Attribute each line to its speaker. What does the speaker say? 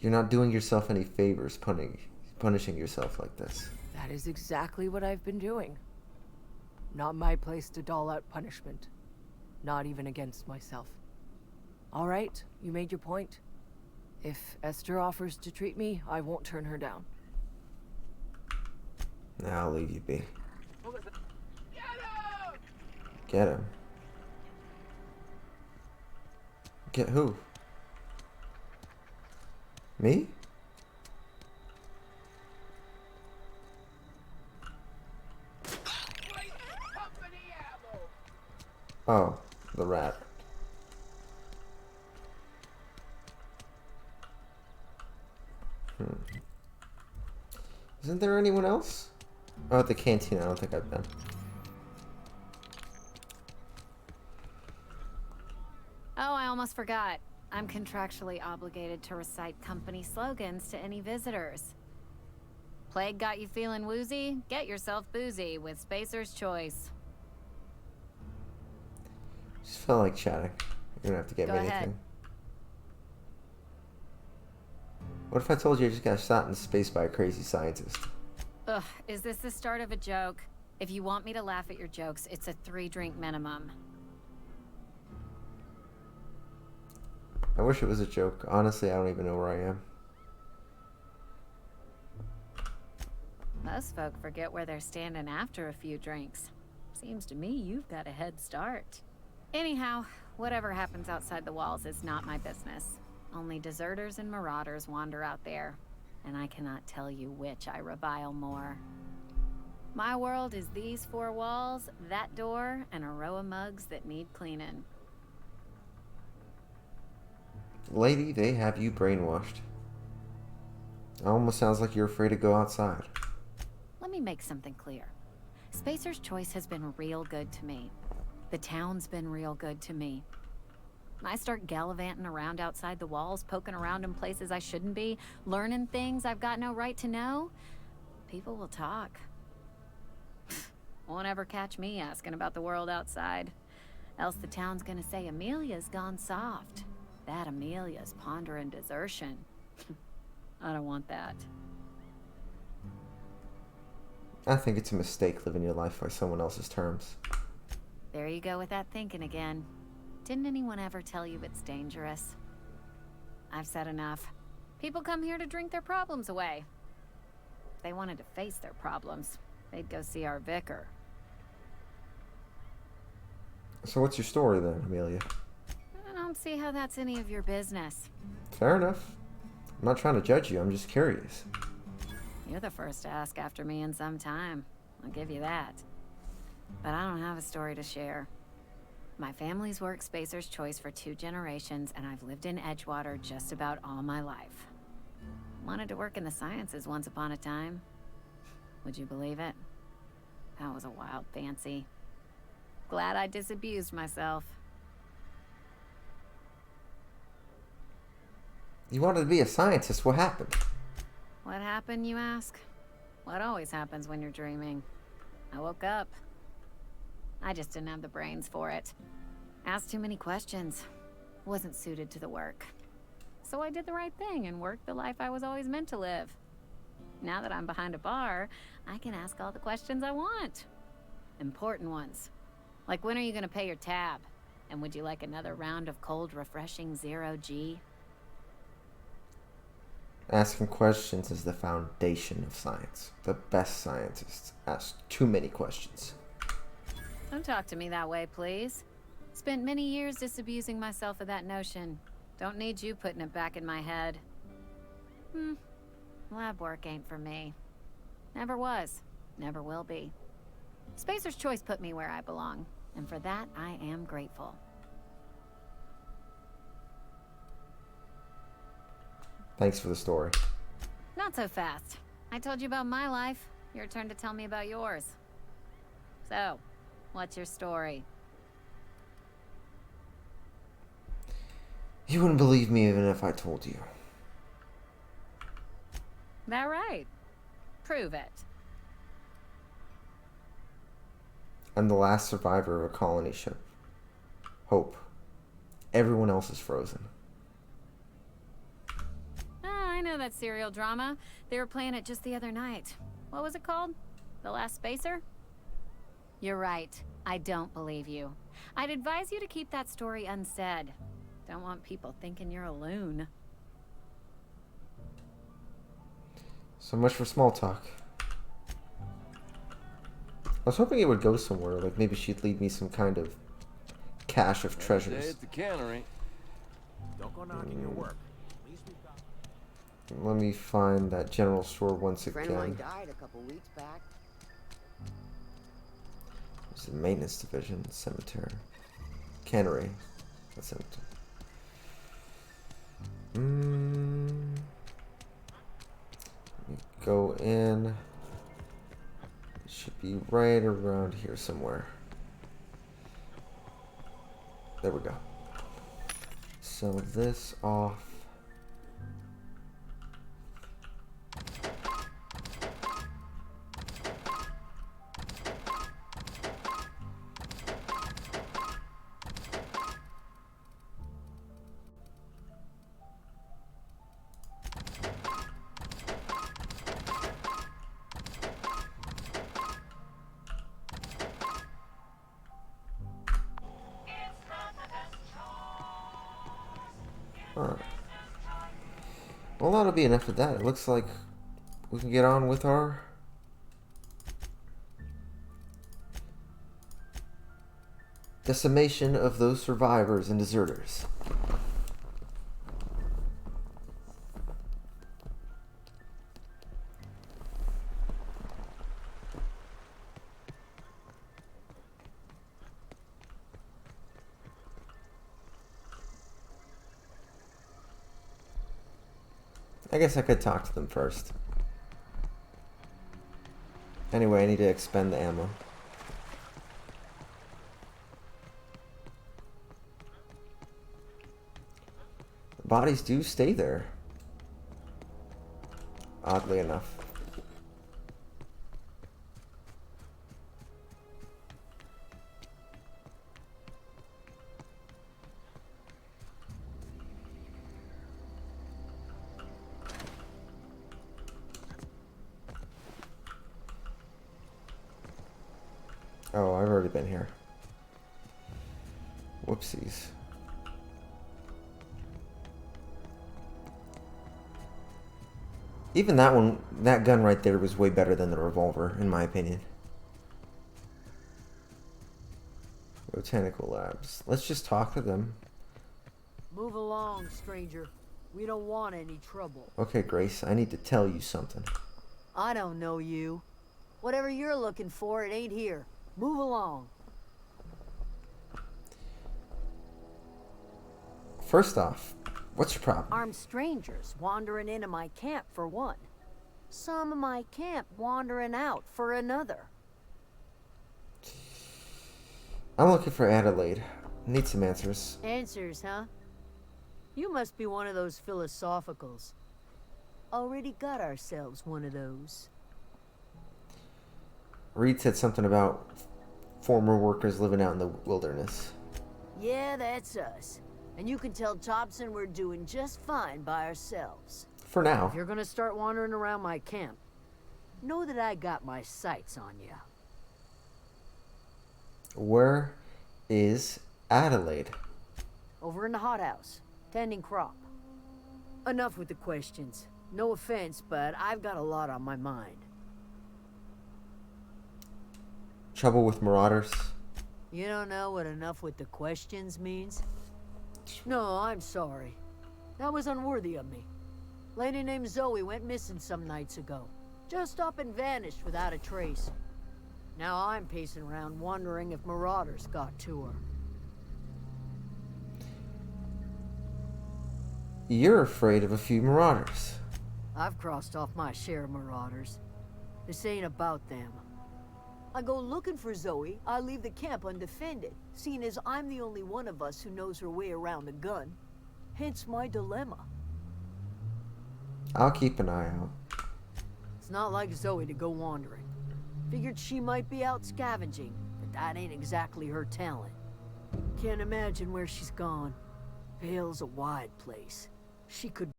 Speaker 1: You're not doing yourself any favors punishing yourself like this.
Speaker 2: That is exactly what I've been doing. Not my place to dole out punishment. Not even against myself. All right, you made your point. If Esther offers to treat me, I won't turn her down.
Speaker 1: Nah, I'll leave you be.
Speaker 2: Get him!
Speaker 1: Get him. Get who? Me? Oh, the rat. Isn't there anyone else? Oh, at the canteen, I don't think I've been.
Speaker 3: Oh, I almost forgot. I'm contractually obligated to recite company slogans to any visitors. Plague got you feeling woozy? Get yourself boozy with Spacer's Choice.
Speaker 1: Just felt like chatting. You don't have to get me anything.
Speaker 3: Ahead.
Speaker 1: What if I told you I just got shot in space by a crazy scientist?
Speaker 3: Ugh, is this the start of a joke? If you want me to laugh at your jokes, it's a 3-drink minimum.
Speaker 1: I wish it was a joke. Honestly, I don't even know where I am.
Speaker 3: Most folk forget where they're standing after a few drinks. Seems to me you've got a head start. Anyhow, whatever happens outside the walls is not my business. Only deserters and marauders wander out there, and I cannot tell you which I revile more. My world is these 4 walls, that door, and a row of mugs that need cleaning.
Speaker 1: Lady, they have you brainwashed. It almost sounds like you're afraid to go outside.
Speaker 3: Let me make something clear. Spacer's Choice has been real good to me. The town's been real good to me. I start gallivanting around outside the walls, poking around in places I shouldn't be, learning things I've got no right to know. People will talk. Won't ever catch me asking about the world outside. Else the town's gonna say Amelia's gone soft. That Amelia's pondering desertion. I don't want that.
Speaker 1: I think it's a mistake living your life by someone else's terms.
Speaker 3: There you go with that thinking again. Didn't anyone ever tell you it's dangerous? I've said enough. People come here to drink their problems away. If they wanted to face their problems, they'd go see our vicar.
Speaker 1: So what's your story then, Amelia?
Speaker 3: I don't see how that's any of your business.
Speaker 1: Fair enough. I'm not trying to judge you, I'm just curious.
Speaker 3: You're the first to ask after me in some time. I'll give you that. But I don't have a story to share. My family's worked Spacer's Choice for 2 generations, and I've lived in Edgewater just about all my life. Wanted to work in the sciences once upon a time. Would you believe it? That was a wild fancy. Glad I disabused myself.
Speaker 1: You wanted to be a scientist, what happened?
Speaker 3: What happened, you ask? What always happens when you're dreaming. I woke up. I just didn't have the brains for it. Asked too many questions. Wasn't suited to the work. So I did the right thing and worked the life I was always meant to live. Now that I'm behind a bar, I can ask all the questions I want. Important ones. Like, when are you gonna pay your tab? And would you like another round of cold, refreshing 0G?
Speaker 1: Asking questions is the foundation of science. The best scientists ask too many questions.
Speaker 3: Don't talk to me that way, please. Spent many years disabusing myself of that notion. Don't need you putting it back in my head. Lab work ain't for me. Never was. Never will be. Spacer's Choice put me where I belong, and for that, I am grateful.
Speaker 1: Thanks for the story.
Speaker 3: Not so fast. I told you about my life. Your turn to tell me about yours. So, what's your story?
Speaker 1: You wouldn't believe me even if I told you.
Speaker 3: That right? Prove it.
Speaker 1: I'm the last survivor of a colony ship. Hope. Everyone else is frozen.
Speaker 3: I know that serial drama. They were playing it just the other night. What was it called? The Last Spacer? You're right. I don't believe you. I'd advise you to keep that story unsaid. Don't want people thinking you're a loon.
Speaker 1: So much for small talk. I was hoping it would go somewhere, like maybe she'd leave me some kind of cache of treasures.
Speaker 4: At the cannery.
Speaker 5: Don't go knocking your work. At least we've got...
Speaker 1: Let me find that general store once
Speaker 6: Friend of mine
Speaker 1: again.
Speaker 6: died a couple weeks back.
Speaker 1: It's the maintenance division, cemetery, cannery, that's cemetery. Let me go in. It should be right around here somewhere. There we go. Sell this off. Alright. Well, that'll be enough of that. It looks like we can get on with our decimation of those survivors and deserters. I guess I could talk to them first. Anyway, I need to expend the ammo. The bodies do stay there. Oddly enough. Oh, I've already been here. Whoopsies. Even that one, that gun right there was way better than the revolver, in my opinion. Botanical labs. Let's just talk to them.
Speaker 7: Move along, stranger. We don't want any trouble.
Speaker 1: Okay, Grace, I need to tell you something.
Speaker 7: I don't know you. Whatever you're looking for, it ain't here. Move along.
Speaker 1: First off, what's your problem?
Speaker 7: Armed strangers wandering into my camp for one. Some of my camp wandering out for another.
Speaker 1: I'm looking for Adelaide. Need some answers.
Speaker 7: Answers, huh? You must be one of those philosophicals. Already got ourselves one of those.
Speaker 1: Reed said something about former workers living out in the wilderness.
Speaker 7: Yeah, that's us. And you can tell Thompson we're doing just fine by ourselves.
Speaker 1: For now.
Speaker 7: If you're gonna start wandering around my camp, know that I got my sights on you.
Speaker 1: Where is Adelaide?
Speaker 7: Over in the hothouse, tending crop. Enough with the questions. No offense, but I've got a lot on my mind.
Speaker 1: Trouble with marauders?
Speaker 7: You don't know what enough with the questions means? No, I'm sorry. That was unworthy of me. Lady named Zoe went missing some nights ago. Just up and vanished without a trace. Now I'm pacing around wondering if marauders got to her.
Speaker 1: You're afraid of a few marauders.
Speaker 7: I've crossed off my share of marauders. This ain't about them. I go looking for Zoe, I leave the camp undefended, seeing as I'm the only one of us who knows her way around a gun. Hence my dilemma.
Speaker 1: I'll keep an eye out.
Speaker 7: It's not like Zoe to go wandering. Figured she might be out scavenging, but that ain't exactly her talent. Can't imagine where she's gone. Vale's a wide place. She could